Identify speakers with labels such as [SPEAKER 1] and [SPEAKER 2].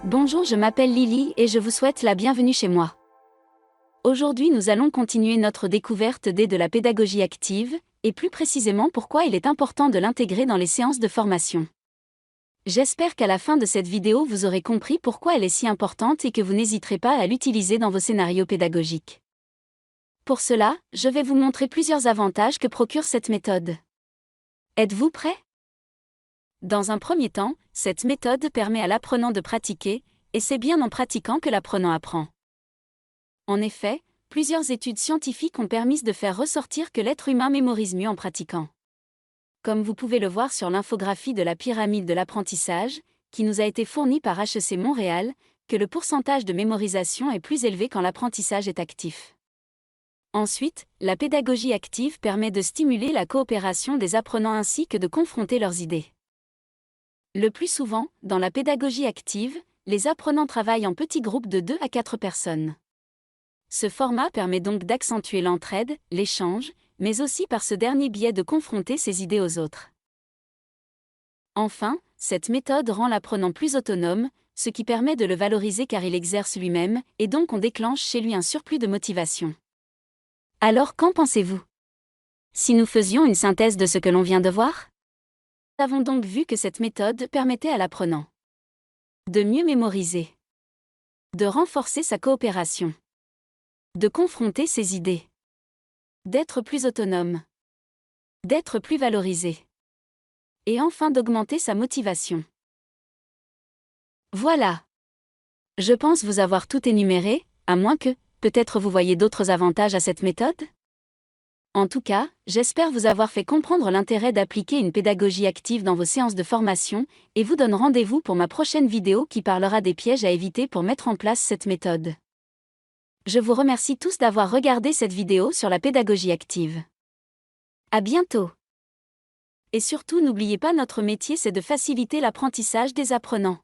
[SPEAKER 1] Bonjour, je m'appelle Lily et je vous souhaite la bienvenue chez moi. Aujourd'hui, nous allons continuer notre découverte de la pédagogie active, et plus précisément pourquoi il est important de l'intégrer dans les séances de formation. J'espère qu'à la fin de cette vidéo vous aurez compris pourquoi elle est si importante et que vous n'hésiterez pas à l'utiliser dans vos scénarios pédagogiques. Pour cela, je vais vous montrer plusieurs avantages que procure cette méthode. Êtes-vous prêt ? Dans un premier temps, cette méthode permet à l'apprenant de pratiquer, et c'est bien en pratiquant que l'apprenant apprend. En effet, plusieurs études scientifiques ont permis de faire ressortir que l'être humain mémorise mieux en pratiquant. Comme vous pouvez le voir sur l'infographie de la pyramide de l'apprentissage, qui nous a été fournie par HEC Montréal, que le pourcentage de mémorisation est plus élevé quand l'apprentissage est actif. Ensuite, la pédagogie active permet de stimuler la coopération des apprenants ainsi que de confronter leurs idées. Le plus souvent, dans la pédagogie active, les apprenants travaillent en petits groupes de 2 à 4 personnes. Ce format permet donc d'accentuer l'entraide, l'échange, mais aussi par ce dernier biais de confronter ses idées aux autres. Enfin, cette méthode rend l'apprenant plus autonome, ce qui permet de le valoriser car il exerce lui-même, et donc on déclenche chez lui un surplus de motivation. Alors qu'en pensez-vous ? Si nous faisions une synthèse de ce que l'on vient de voir ? Nous avons donc vu que cette méthode permettait à l'apprenant de mieux mémoriser, de renforcer sa coopération, de confronter ses idées, d'être plus autonome, d'être plus valorisé, et enfin d'augmenter sa motivation. Voilà. Je pense vous avoir tout énuméré, à moins que, peut-être vous voyez d'autres avantages à cette méthode ? En tout cas, j'espère vous avoir fait comprendre l'intérêt d'appliquer une pédagogie active dans vos séances de formation, et vous donne rendez-vous pour ma prochaine vidéo qui parlera des pièges à éviter pour mettre en place cette méthode. Je vous remercie tous d'avoir regardé cette vidéo sur la pédagogie active. À bientôt. Et surtout n'oubliez pas, notre métier c'est de faciliter l'apprentissage des apprenants.